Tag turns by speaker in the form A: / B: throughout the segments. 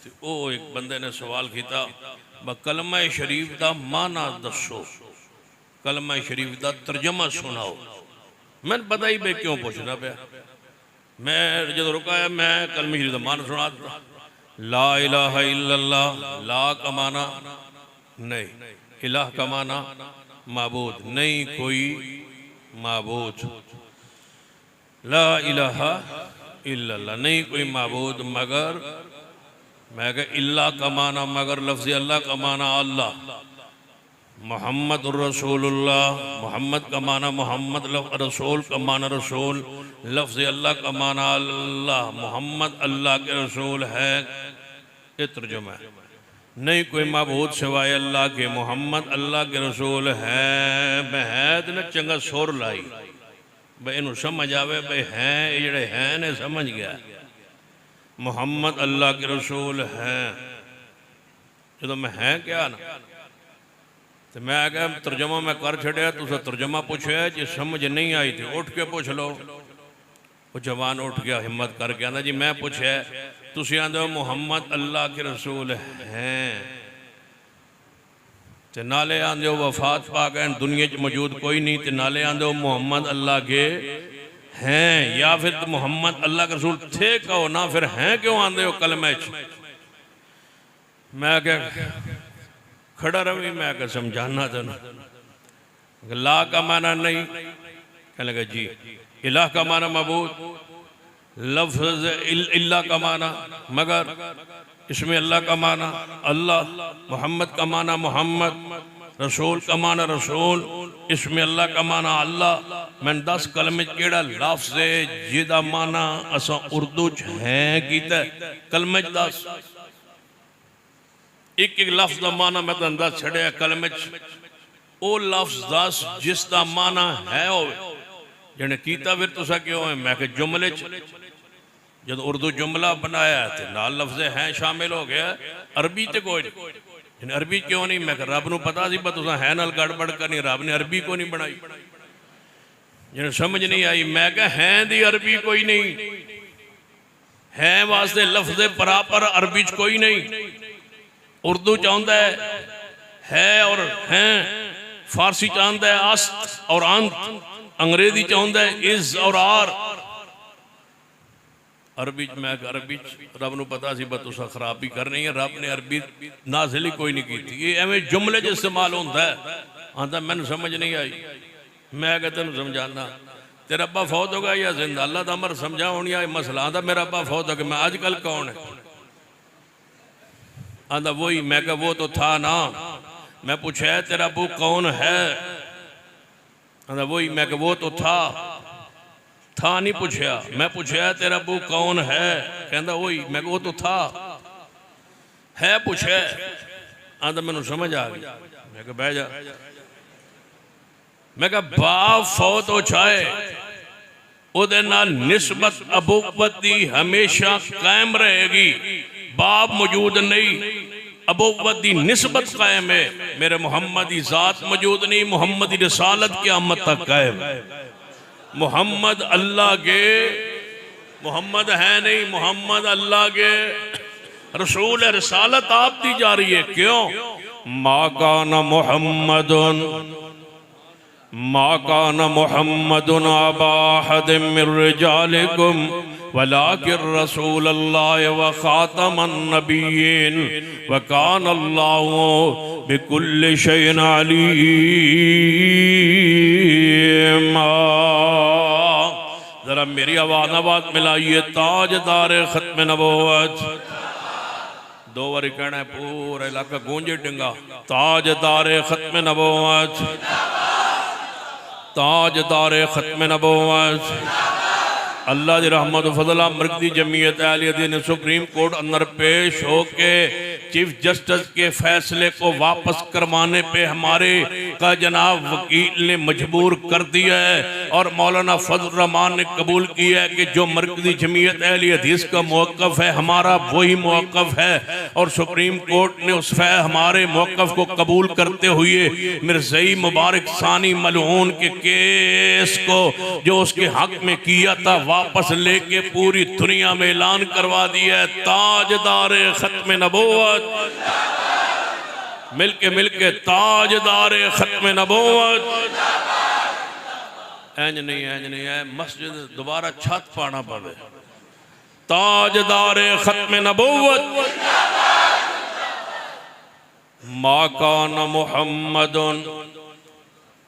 A: तो वो एक बंदे ने सवाल किया कलमा शरीफ का माना दसो, कलमा शरीफ का तर्जमा सुनाओ। मैंने पता ही मैं क्यों पूछना पाया। मैं जो रुकाया मैं कलमा शरीफ का माना सुना दिता। ला इलाहा इल्लल्लाह, ला कमाना नहीं, इलाह कमाना माबूद नहीं, कोई माबूद, ला इलाहा इल्लल्लाह नहीं कोई माबूद मगर, मैं कह इल्ला कमाना मगर लफ्ज़ अल्लाह कमाना अल्लाह, मोहम्मद रसूलुल्लाह, मोहम्मद कमाना मोहम्मद, रसूल कमाना रसूल, लफ्ज़ अल्लाह कमाना अल्लाह, मोहम्मद अल्लाह के रसूल है। ये तर्जुमा है। नहीं कोई माबूद सिवाय अल्लाह के, मोहम्मद अल्लाह के रसूल है। मैं है ने चंगा सुर लाई भाई इनू समझ आवे भाई हैं ये जड़े हैं ने समझ गया मोहम्मद अल्लाह के रसूल हैं। जो मैं है क्या ना तो मैं क्या तर्जमा मैं कर छड़िया, तुसा तर्जमा पूछे जो समझ नहीं आई थी उठ के पूछ लो। वो जवान उठ गया हिम्मत करके आंदा जी मैं पूछे, तुसी आंदे हो मोहम्मद अल्लाह के रसूल हैं ते नाले आंदे हो वफात पा गए दुनिया च मौजूद कोई नहीं, ते नाले आंदे हो मोहम्मद अल्लाह के हैं। या फिर तो मोहम्मद अल्लाह के रसूल थे कहो ना, फिर हैं क्यों आंदे हो कलमे च? मैं क्या खड़ा रही, मैं क्या समझाना था ना। ला का माना नहीं, कहने लगा जी इलाह का माना मबूद, लफ्ज़ इल्ला का माना मगर, इसमें अल्लाह का माना अल्लाह, मोहम्मद का माना मोहम्मद, रसूल का माना रसूल, इसमें अल्लाह का माना अल्लाह। मैं 10 कलमे केड़ा लफ्ज़ है जिदा माना असा उर्दू च है कीता कलमे 10 एक एक लफ्ज़ का माना मैं तो अंदाज छड़िया कलमे ओ लफ्ज़ 10 जिसका माना है जिन्हें कीता फिर तुसा क्यों है? मैं कि जुमले जब उर्दू जुमला बनाया तो नाल लफ्ज़ हैं शामिल हो गया, अरबी तो कोई नहीं। अरबी क्यों नहीं? मैं रब नूं पता सी तुसा है नाल गड़बड़ करनी, रब ने अरबी को नहीं बनाई। जिन्हें समझ नहीं आई मैं क्या हैं दी अरबी कोई नहीं है वास्ते लफ्ज़ बराबर अरबी च कोई नहीं। उर्दू चाहता है और हैं, फारसी चाहता है अस्त और अंत, अंग्रेजी चाहता है इज और आर। अरबी मैं अरबी रब नूं पता सी तुसा खराबी करनी है, रब ने अरबी नाज़िल ही कोई नहीं की। ये एवं जुमले च इस्तेमाल होता है। आंदा मैनूं समझ नहीं आई। मैं क्या तेन समझाना, तेरा अब्बा फौत होगा या जिंदा? अल्लाह का अमर समझा होनी है मसला। आंदा मेरा अब्बा फौत हो गया। मैं अजकल कौन है? आंदा वही। मैं क्या वो तो था ना। मैं पूछा तेरा अबू कौन है? आंदा वही। मैं क्या वो तो था नहीं पूछा। मैं पूछा तेरा अबू कौन है? कहता वही। मैं वो तो था है पूछा। आंदा मैनू समझ आ गई। मैं क्या बह जा। मैं क्या बाप फौत हो चाहे उहदे नाल निस्बत अबूवत दी हमेशा कायम रहेगी। बाप मौजूद नहीं, अबूवत दी निस्बत कायम है। मेरे मोहम्मद की जात मौजूद नहीं, मोहम्मद की रिसालत क़यामत तक कायम है। मोहम्मद अल्लाह के मोहम्मद है नहीं, मोहम्मद अल्लाह के रसूल है। रिसालत आप दी जा रही है। क्यों? मा काना मुहम्मदुन अबा अहदिम मिर रिजालिकुम वलाकिन रसूलल्लाह व खातमन नबिय्यीन व कान अल्लाहु बिकुल्लि शैइन अलीम। जरा मेरी आवाज़ मिलाइए। ताजदार खत्म नबूवत। 2 बारी कहना है, पूरा इलाका गूंजे टिंगा। ताजदार खत्म नबूवत, ताजदार खत्म नबूवत। अल्लाह की रहमत फजला मरकजी जमीयत अहले हदीस ने सुप्रीम कोर्ट अंदर पेश होके चीफ जस्टिस के फैसले को वापस करवाने पे हमारे का जनाब वकील ने मजबूर कर दिया है। और मौलाना फजल रहमान ने कबूल किया है कि जो मरकजी जमीयत अहले हदीस का मौक़िफ़ है हमारा वही मौक़िफ़ है, और सुप्रीम कोर्ट ने उस हमारे मौक़िफ़ को कबूल करते हुए मिर्ज़ई मुबारक सानी मलऊन के केस को जो उसके हक में किया था वापस लेके पूरी दुनिया में ऐलान करवा दिया है, ताजदार खत्म नबूवत, मिलके ताजदार खत्म नबूवत। इंज नहीं है, मस्जिद दोबारा छत पाना पवे, ताजदार खत्म नबूवत। मा कान मुहम्मदुन,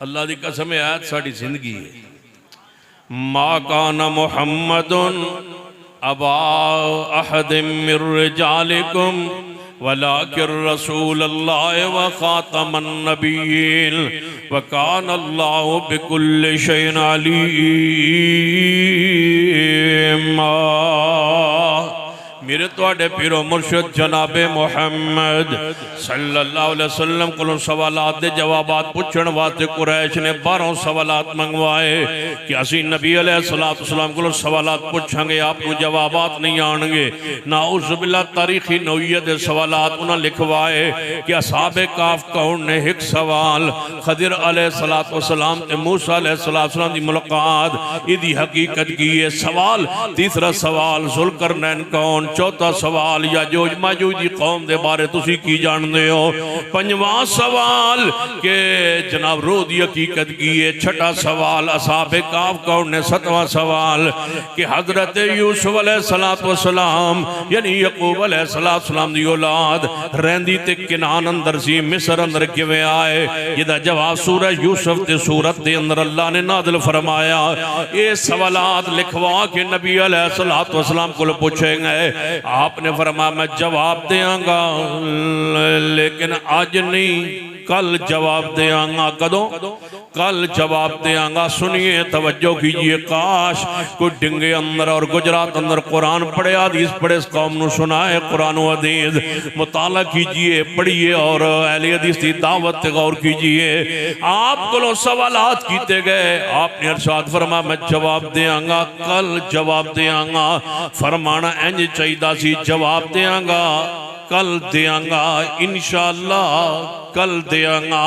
A: अल्लाह दी कसम है आज साड़ी जिंदगी है, मा कान मुहम्मदुन अबा अहदिम मिर रिजालिकुम वलाकिर रसूलुल्लाह व खातमन नबिय्यीन व कान अल्लाहु बिकुल्लि शैइन अलीम। मेरे तुहाडे पीरो मुर्शिद जनाबे मुहम्मद सल्लल्लाहु अलैहि वसल्लम को सवालात दे जवाबात पूछण वास्ते कुरैश ने 12 सवालात मंगवाए कि असी नबी अलैहिस्सलातु वस्सलाम को सवालात पूछांगे, आपको जवाबात नहीं आएंगे। नाउज़ बिल्लाह तारीखी नौइयत दे सवालात उन्हें लिखवाए कि असहाबे काफ कौन ने एक सवाल खदिर अलैहिस्सलातु वस्सलाम ते मूसा अलैहिस्सलातु वस्सलाम दी मुलाकात इदी हकीकत की है। सवाल तीसरा सवाल ज़ुल्करनैन कौन, चौथा सवाल याजूज माजूज की कौम के बारे तुसी की जानते हो, पंजवा सवाल के जनाब रूह की हकीकत की है, छठा सवाल असहाबे काफ कौन ने, सतवां सवाल कि हजरत यूसुफ अलैहिस्सलातु वस्सलाम यानी यकूब अलैहिस्सलातु वस्सलाम दी औलाद रहंदी ते किनान अंदर सी, मिस्र अंदर किवें आए, जिहदा जवाब सूरह यूसुफ ते सूरत दे अंदर अल्लाह ने नाज़िल फरमाया। ये सवालात लिखवा के नबी अलैहिस्सलातु वस्सलाम को पूछेंगे। आपने फरमाया मैं जवाब देंगा लेकिन आज नहीं, कल जवाब देंगा। कदों? कल जवाब देंगा। सुनिए तवज्जो कीजिए, काश कोई डिंगे अंदर और गुजरात अंदर कुरान पढ़े, हदीस पढ़े, इस कौम को सुनाए कुरान व हदीस मुताला कीजिए, पढ़िए और अहले हदीस की दावत गौर कीजिए। आपको सवालात कीते गए, आपने इरशाद फरमाया मैं जवाब देंगा, कल जवाब देंगा। फरमाना इंज चाहिदा सी, जवाब देंगा, कल देंगा, इंशाअल्लाह कल देंगा,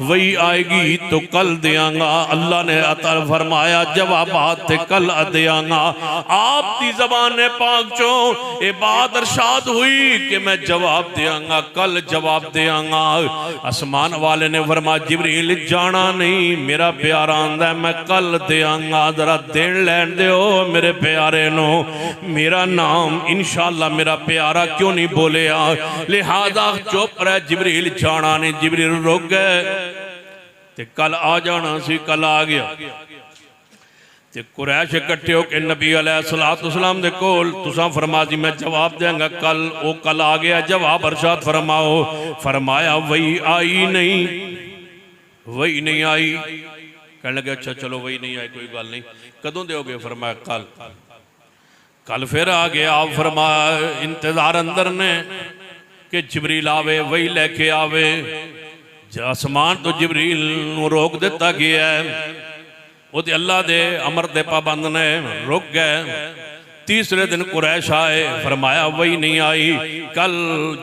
A: वही आएगी तो कल देंगा। अल्लाह ने अता फरमाया जवाबात थे कल देंगा। आपकी ज़बान पाक चो ये बात इरशाद हुई कि मैं जवाब देंगा, कल जवाब देंगा। आसमान वाले ने फरमाया जिब्रील जाना नहीं, मेरा प्यारा आंदा मैं कल देंगा, जरा देन लैन दो मेरे प्यारे नो, मेरा नाम इंशाअल्लाह मेरा प्यारा क्यों नहीं बोले, लिहाजा चुप रह, जिब्रील जाना नहीं। जिब्रील रुक गए ते कल आ जाना सी, कल आ गया ते कुरैश इकट्ठे होके नबी अलैहिस्सलातु वस्सलाम दे कोल तुसां फरमा दी मैं जवाब देंगा कल, वो कल आ गया, जवाब अरशाद फरमाओ। फरमाया वही आई नहीं, वही नहीं आई। कहने लगे अच्छा चलो वही नहीं आई, कोई गल नहीं, कदों दोगे? फरमाया कल। कल फिर आ गया, आप फरमाया इंतजार अंदर ने कि जिब्रील आवे, वही लेके आवे। आसमान तो जिब्रील रोक दिता गया है, वो तो अल्लाह दे अमर दे पाबंद ने रुक गए। तीसरे दिन कुरैश आए, फरमाया वही नहीं आई, कल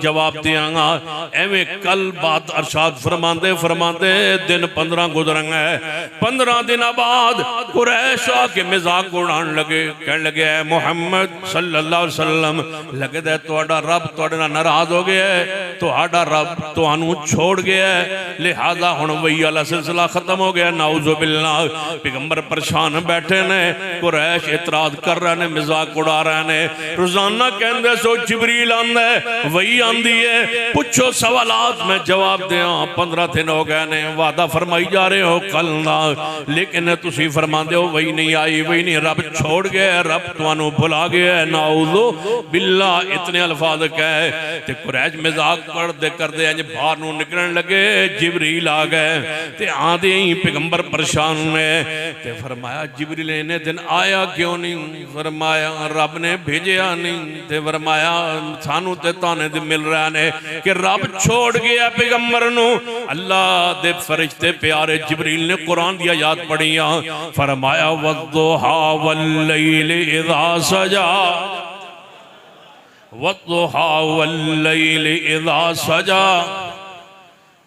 A: जवाब देंगा। एवं कल बात अरशाद फरमाते फरमाते दिन 15 गुजरेंगे। 15 दिन बाद कुरैश आके मजाक उड़ान लगे, कह लगे मुहम्मद सल्लल्लाहु अलैहि वसल्लम लगदा तुहाडा रब तुहाडे नाल नाराज हो गया है, तुहाडा रब तुहानू छोड़ गया है, लिहाजा हुण वही वाला सिलसिला खत्म हो गया। नाउज़ु बिल्लाह। पैगंबर परेशान बैठे ने, कुरैश इतराज कर रहे ने, मजाक उड़ा रहे ने। रोजाना कहते सो जिब्रील आंदा है, वही आंदी है, पूछो सवालात मैं जवाब दें। 15 दिन हो गए ने, वादा फरमाई जा रहे हो कल ना, लेकिन तुसी फरमाते हो वही नहीं आई, वही नहीं, रब छोड़ गया, रब तुहानू भुला गया है। नाउज़ु बिल्लाह। इतने अल्फाज कहे ते कुरैश मजाक करते करते इंज बाहर नू निकलने लगे। जिब्रील आ गए ते आंदे ही पैगंबर परेशान ने ते फरमाया जिब्रील इन्ने दिन आया क्यों नहीं? फरमाया रब ने भेजिया नहीं ते फरमाया सानू ते ताने दे मिल रहा ने कि रब छोड़ गया पैगंबर नू। अल्लाह दे फरिश्ते प्यारे जिब्रील ने कुरान दी आयत पढ़िया, फरमाया वद्दुहा वल्लैलि इज़ा सजा, वद्दुहा वल्लैलि इज़ा सजा।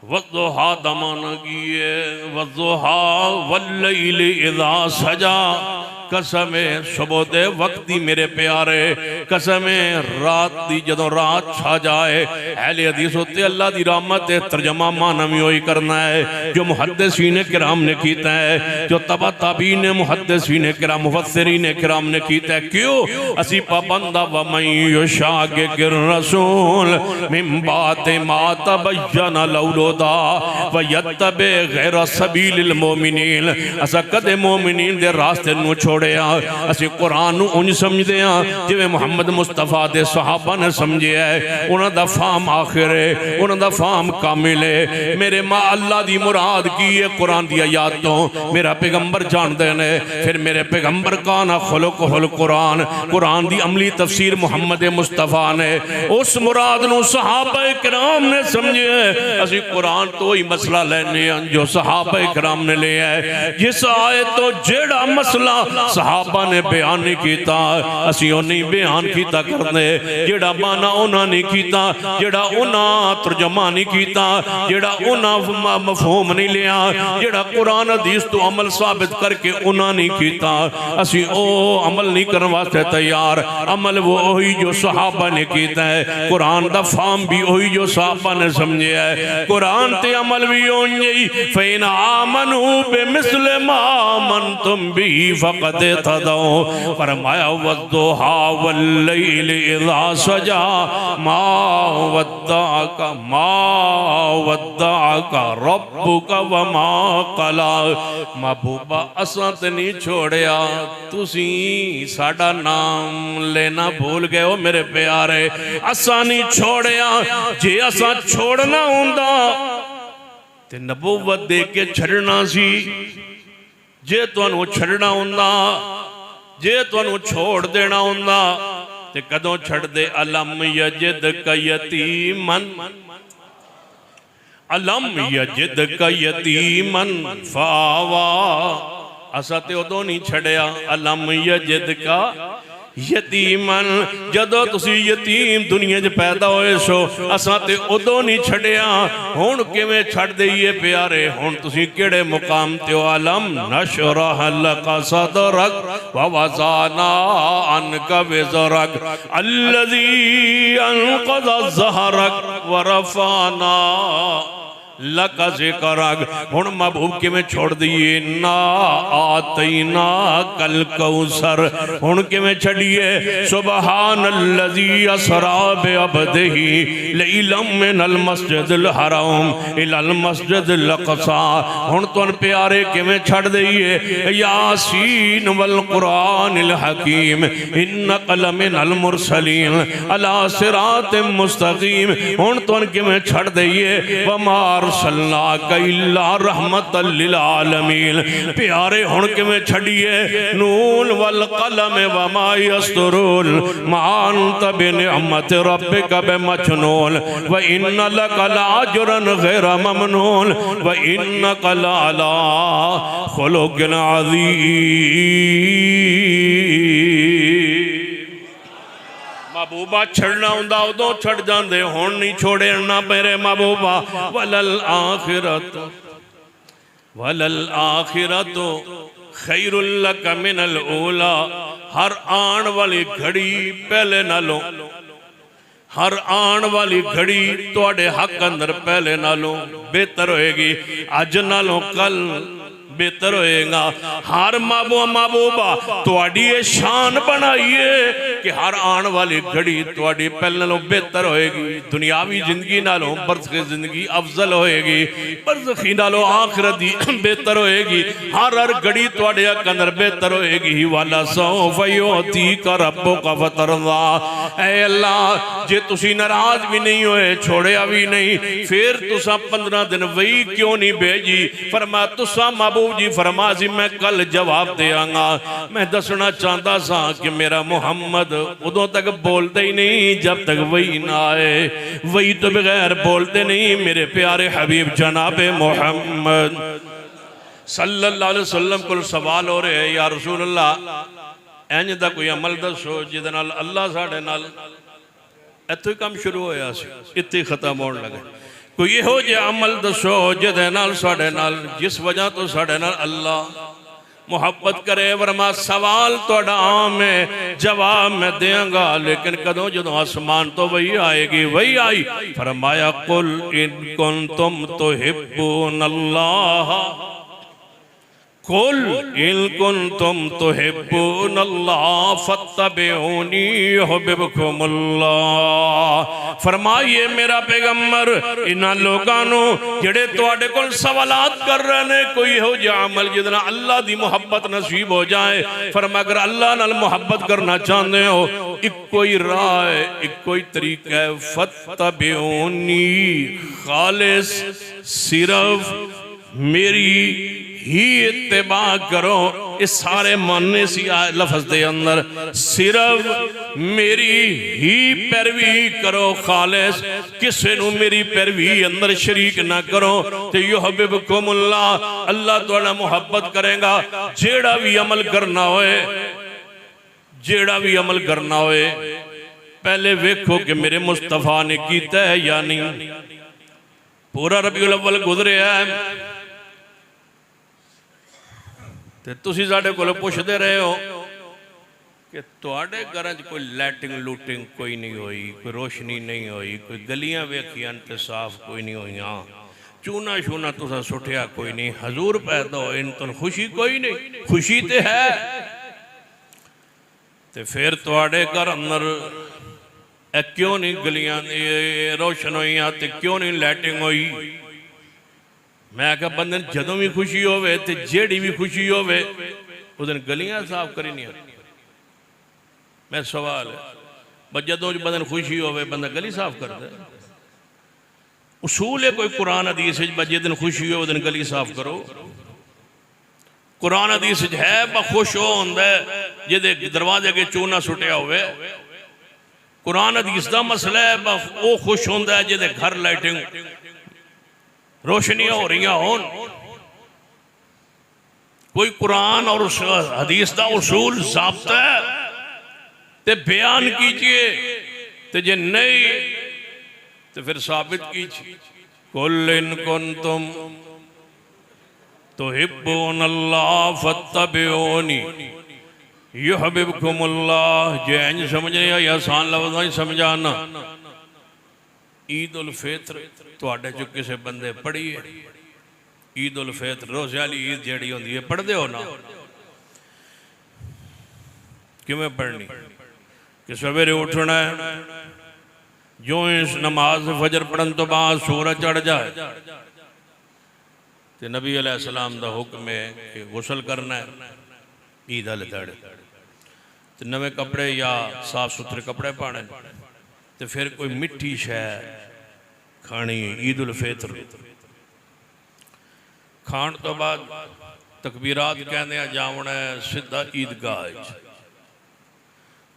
A: वद्दुहा दमाना की है, वद्दुहा वल्लैलि इज़ा सजा। कसम सुबह दे वक्त दी मेरे प्यारे, कसम रात दी जदों रात छा जाए। अहले हदीस होते अल्लाह दी रहमत है, तर्जमा माना भी वही करना है जो मुहद्दिसीन किराम ने कीता है, जो तबा ताबीन ने मुहद्दिसीन किराम मुफस्सिरीन किराम ने कीता है। क्यों असी पाबंदा व मन युशाकिर रसूल मिन बाद मा तबय्यन लहुदा व यत्तबि गैर सबीलिल मोमिनीन। असा कदे मोमिनीन दे रास्ते नू असी कुरान उंज समझते हैं जिवें मुहम्मद मुस्तफा दे सहाबा ने समझे है। उन्हां दा फाहम आखिर है, उन्हां दा फाहम कामिल है। मेरे मां अल्लाह दी मुराद की है कुरान दी आयत तो मेरा पैगंबर जानते ने। फिर मेरे पैगंबर का ना खुलुकुल कुरान, कुरान दी अमली तफसीर मुहम्मद मुस्तफा ने उस मुराद नू सहाबा किराम ने समझे है। असी कुरान तो ही मसला लेने जो सहाबा किराम ने लिया है। जिस आयत तो जेड़ा मसला सहाबा ने बयान नहीं किया असी नहीं बयान किया करने, जेड़ा माना उन्होंने नहीं किया, जेड़ा उन्होंने तर्जमा नहीं किया, जेड़ा उन्होंने मफहूम नहीं लिया, जेड़ा कुरान हदीस तो अमल साबित करके उन्होंने नहीं किया, असी ओ अमल नहीं करने वास्ते तैयार। अमल वो वही जो सहाबा ने किया है, कुरान दा फाहम भी वही जो सहाबा ने समझे है। कुरान ते अमल भी होई फैन आमनू बिमिस्ल मा आमनतुम भी फकद तदौ। फरमाया वद्दुहा वल्लैलि इज़ा सजा मा वद्दअका रब्बुका व मा कला। महबूबा असां ते नहीं छोड़िया, तुसी साडा नाम लेना भूल गए हो मेरे प्यारे। असां नहीं छोड़िया, जे असां छोड़ना हुंदा ते नबूवत दे के छड़ना सी। जे तुहानू छड़ना हुंदा, जे तुहानू छोड़ देना हुंदा ते कदों छड़ दे। अलम यजिदका यतीमन, अलम यजिदका यतीमन फावा। असा ते उदों नहीं छड़िया, अलम यजिदका यतीमन, जदों तुसी यतीम दुनिया च पैदा होए सो असां ते उदों नहीं छड़िया। हुण किवें छड़ दईए प्यारे, हुण तुसी किहड़े मुकाम ते हो। अलम नशरह लका सदरक व वज़ाना अनका विज़रक अल्लज़ी अनक़ज़ ज़हरक व रफ़अना लका ज़िक्रक। हुण महबूब किवें छोड़ दिए, ना आतैना कल कौसर। हुण किवें छड़िए, सुबहानल्लज़ी असरा बिअब्दिही लैलन मिनल मस्जिदिल हराम इलल मस्जिदिल अक़सा। हुण तुहानू प्यारे किवें छड़ दईए, यासीन वल कुरानिल हकीम इन्नका लमिनल मुरसलीन अला सिरातिम मुस्तक़ीम। हुण तुहानू किवें छड़ दईए, वमा अरसलनाका इल्ला रहमतल लिल आलमीन। प्यारे हुण किवें छड़िए, नून वल कलम वमा यस्तुरून मा अंत बिनिअमति रब्बिका बिमजनून व इन्न लका लाअजरन गैर ममनून व इन्नका लअला खुलुक़िन अज़ीम। महबूबा छड़ना हुंदा उदों छड़ जांदे, हुण नहीं छोड़ना मेरे महबूबा। वलल आखिरतु खैरुल लका मिनल ऊला। हर आन वाली घड़ी पहले नालों, हर आन वाली घड़ी तुहाडे हक अंदर पहले नालों बेहतर होएगी, अज नालों कल बेहतर होएगा। हर महबूबा तुहाडी ये शान बनाइए कि हर आने वाली घड़ी तुहाडी पहले नालों बेहतर होएगी। दुनियावी जिंदगी नालों बरज़खी जिंदगी अफजल होएगी, बरज़खी नालों आखिरत दी बेहतर होएगी। हर घड़ी तुहाडे अंदर बेहतर होएगी। वाला सौफ़ युअतीका रब्बुका फतरज़ा। ऐ अल्लाह जे तुसी नाराज भी नहीं होए छोड़िया भी नहीं फिर तुसा 15 दिन वही क्यों नहीं भेजी फरमा तुसा महबूब जी फरमा सी मैं कल जवाब देंगा मैं दसना चाहता सा कि मेरा मुहम्मद उदों तक बोलते ही नहीं जब तक वही ना आए वही तो बगैर बोलते नहीं मेरे प्यारे हबीब जनाबे मुहम्मद सल्लल्लाहु अलैहि वसल्लम को सवाल हो रहे या रसूल अल्लाह इंज दा कोई अमल दसो जिहदे नाल अल्लाह साडे नाल इत्थों ही काम शुरू होया सी इत्थे खत्म होने लगे कोई इहो जिहा अमल दसो जिहदे नाल साडे नाल जिस वजह तो साडे नाल अल्लाह मुहब्बत करे वरमा सवाल तोड़ा आम है जवाब मैं देंगा लेकिन कदों जो आसमान तो वही आएगी वही आई फरमाया कुल इन कुंतुम तुहिब्बूनल्लाह कुल इन कुंतुम तुहिब्बूनल्लाह फत्तबिऊनी युहिब्बुकुमुल्लाह फरमाइए मेरा पैगंबर इन्हां लोगां नूं जिहड़े तुहाडे कोल सवालात कर रहे ने कोई हो जिहा अमल जिहदे नाल अल्लाह दी मुहब्बत नसीब हो जाए फरमा अगर अल्लाह नाल मुहब्बत करना चाहते हो इक्को ही राह है इक्को ही तरीका है फत्तबिऊनी खालिस सिर्फ मेरी ही इत्तिबा करो इस सारे मानने सी लफ्ज दे अंदर सिर्फ मेरी ही पैरवी करो खालिस किसी नू मेरी पैरवी अंदर शरीक ना करो ते युहिब्बुकुमुल्लाह अल्लाह तुहाडा मुहब्बत करेगा जेड़ा भी अमल करना होए पहले वेखो कि मेरे मुस्तफा ने कीता है या नहीं पूरा रबीउल अव्वल गुजरिया है ते तुसी साडे कोल पुछदे रहे हो कि तुहाडे घर च कोई लैटिंग लूटिंग कोई नहीं हुई कोई रोशनी नहीं हुई कोई गलियां वेखियां ते साफ कोई नहीं हुई चूना शूना तुसा सुटिया कोई नहीं हजूर पैदा हो इन तुम खुशी कोई नहीं खुशी ते है ते फिर तुहाडे घर अंदर क्यों नहीं गलियां रोशन हुई ते क्यों नहीं लैटिंग हुई मैं क्या बंदे जदों भी खुशी होवे ते जेड़ी भी खुशी होवे उस दिन गलियां साफ करी नहीं मैं सवाल है जदों बंदे खुशी होवे बंदा गली साफ कर दे उसूल है कोई कुरान हदीस जिस दिन खुशी हो उस दिन गली साफ करो कुरान हदीस है खुश हो होंदा जिहदे दरवाजे अगे चूना सुटिया होवे कुरान हदीस का मसला है वो खुश होंदा जिहदे घर लाइटिंग रोशनियां हो रही हो कोई कुरान और उस हदीस का उसूल ज़ाब्ता है ते बयान कीजिए ते जे नहीं तो फिर साबित कीजिए कुल इन कुंतुम तुहिब्बूनल्लाह फत्तबिऊनी युहिब्बुकुमुल्लाह जे इंज समझने या आसान लफ्ज़ नहीं समझाना ईद उल फित्र तुहाडे चो किसी बंदे पढ़ी है ईद उल फित्र रोज़े वाली ईद जिहड़ी होंदी है पढ़दे हो ना किवें पढ़नी कि सवेरे उठना है जो इस नमाज फजर पढ़न तो बाद सूरज चढ़ जाए तो नबी अलैहिस्सलाम दा हुक्म है कि गुसल करना है ईद वाले दाड़े तो नवे कपड़े या साफ सुथरे कपड़े पाने तो फिर कोई मिठी शै खानी ईद उल फित्र खाण तो बाद तकबीरात कहने जावना है सीधा ईदगाह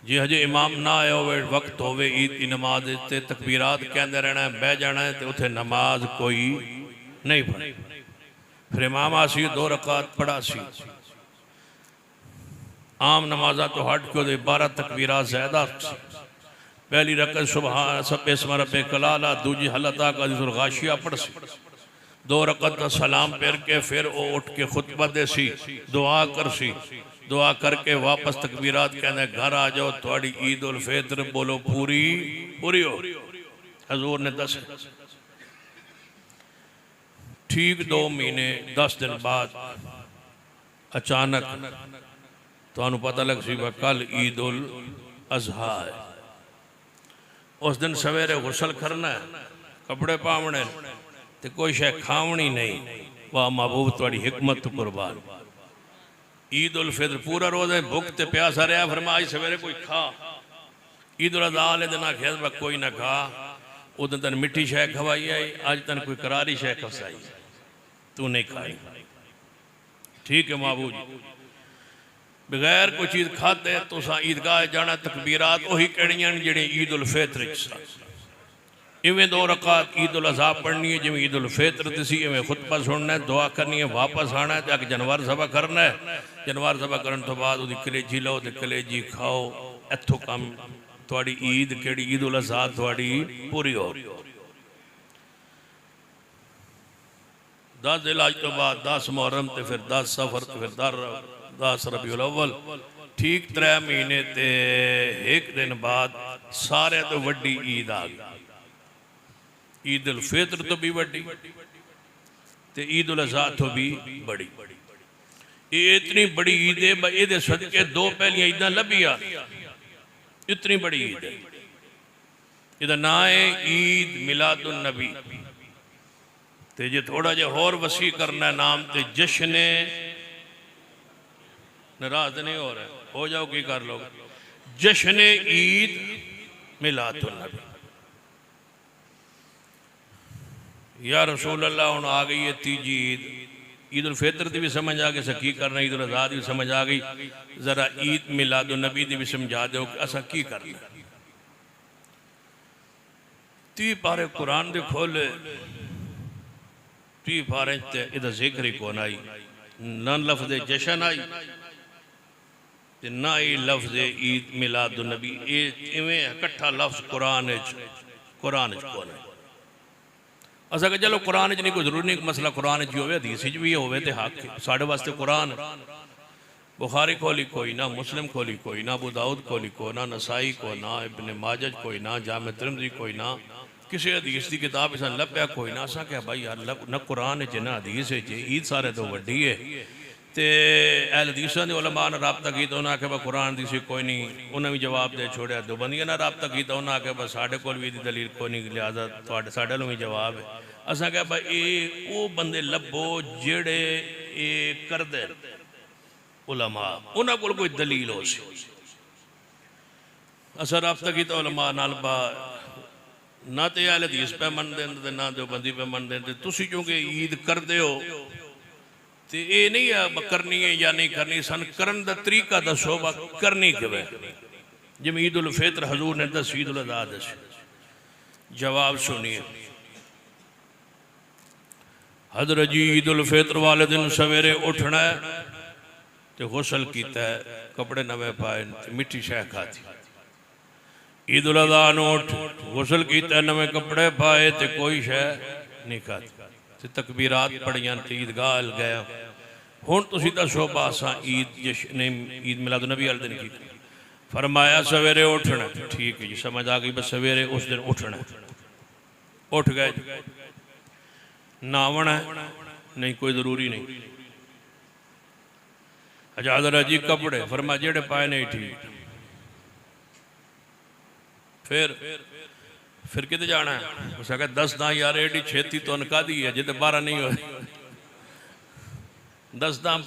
A: जे हजे इमाम ना आया हो वक्त होवे ईद की नमाज ते तकबीरात कहते रहना है बह जाना है तो उथे नमाज कोई नहीं पढ़ी फिर इमाम आसी 2 रकात पढ़ा सी आम नमाजा तो हट के 12 तकबीरात ज़्यादा पहली रकत सुबहान सब्बे इस्म रब्बिक कलाला दूजी हलता का जिसुल गाशिया पढ़ सी 2 रकत का सलाम पेर के फिर वो उठ के खुतबा दे सी दुआ कर सी दुआ करके वापस तकबीरात कहने घर आ जाओ थोड़ी ईद उल फित्र बोलो पूरी पूरी हो हजूर ने 10 ठीक 2 महीने 10 दिन बाद अचानक तो पता लग सी कल ईद उल अजहा है उस दिन सवेरे गुसल करना है कपड़े पावने तो कोई शे खावनी नहीं वाह महबूब थोड़ी हिकमत कुर्बान ईद उल फित्र पूरा रोज़ भुख ते प्यासा रहा फरमाई सवेरे कोई खा ईद उल अज़हा वाले दिन आख्या कोई ना खा, उस दिन तेन मिट्ठी शै खवाई आई, अज तेन कोई करारी शै खसाई, तू नहीं खाई। ठीक है महबूब जी, बगैर कोई चीज़ खाते तुसा ईदगाह जाना, तकबीरात वही कहनियां जिहड़े ईद उल फितर इवें 2 रकात ईद उल अज़हा पढ़नी है जिवें ईद उल फितर सी, इवें खुतबा सुनना है, दुआ करनी है, वापस आना है, अग जानवर ज़बह करना है। जानवर ज़बह करने तो बाद उसकी कलेजी लो तो कलेजी खाओ। इत्थों कम थोड़ी ईद केड़ी ईद उल अज़हा थोड़ी पूरी हो। 10 जिलहज तो बाद 10 मुहर्रम तो फिर 10 सफर तो फिर 10 रबीउल अव्वल, ठीक 3 महीने ते 1 दिन बाद सारे तो वड्डी ईद आ गई। ईद उल फितर तो भी वड्डी ते ईद उल अज़हा तो भी बड़ी। ये इतनी बड़ी ईद है, ये सदके 2 पहलियां ईदां लभिया, इतनी बड़ी ईद है। इसका नाम है ईद मिलादुन नबी। ते जे थोड़ा जिहा होर वसी करना नाम ते जश्न नाराज नहीं हो रहा, हो जाओ की कर लो, जश्न ईद मिलादुन नबी। या रसूल अल्लाह हुण आ गई है तीजी ईद। ईद उल फितर की भी समझ आ गई, की करना, ईद उल अज़हा की भी समझ आ गई, जरा ईद मिलादुन नबी की भी समझा दो कि असा की करना। 30 पारे कुरान दे खोले, 30 पारे इहदा जिक्र ही कौन आई, ना लफ्ज़ जशन आई ते ना ही लफ्ज़ ईद मिलादुन नबी। ये इवें इकट्ठा लफ्ज़ कुरान कौन है। असा कि चलो कुरान नहीं कोई जरूरी नहीं मसला, कुरान हो हदीस भी हो हक साढ़े वास्ते कुरान। बुखारी खोली कोई ना, मुस्लिम खोली कोई ना, अबू दाऊद खोली को ना, नसाई को ना, इब्ने माजह कोई ना, जामे तिरमिज़ी कोई ना, किसी हदीस की किताब इस लभ्या कोई ना। असा क्या भाई यार न कुरान च ना हदीस ईद सारे तो वड्डी है। तो अहल हदीसां दे उलमा ने रबता किया, उन्हें आख्या भाई कुरान दी सी कोई नहीं, उन्हें भी जवाब दे छोड़िया। देवबंदियां ने रबता किया, उन्हें आख्या भाई साढ़े कोल भी दलील कोई नहीं, लिहाजा साढ़े भी जवाब है। असा क्या भाई ये वो बंदे लभो जेड़े ये करदे उलमा, उन्होंने कोल कोई दलील हो सी। असा रबता किया उलमा नाल, ना तो अहल हदीस पे मन देंदे ना देवबंदी पे मन देंदे। तुसी क्योंकि ईद करदे हो तो ये नहीं है करनी है या नहीं करनी, सन करन दा तरीका दसो, करनी किवें। जिवें ईद उल फितर हजूर ने दस, ईद उल अज़हा दस। जवाब सुनिए, हज़रत जी ईद उल फितर वाले दिन सवेरे उठना है तो गुसल किया है, कपड़े नवे पाए, मिट्ठी शह खाती। ईद उल अज़हा नूं उठ गुसल किया, नवे कपड़े पाए तो कोई शह नहीं खाती, तकबीरात पढ़ियां, ईदगाह गया। हुण तुसीं दसो बासा ईद जश्न ईद मिलादुन नबी वाले दिन की फरमाया सवेरे उठना। ठीक है जी, समझ आ गई, बस सवेरे उस दिन उठना। उठ गए, नावना नहीं कोई जरूरी नहीं, इजाजत जी कपड़े फरमा जेड़े पाए नहीं ठीक। फिर कितने जाना है, उस आखिया 10 दां यार एडी छेती तो अनका दी है जिते 12 नहीं हो 10 दां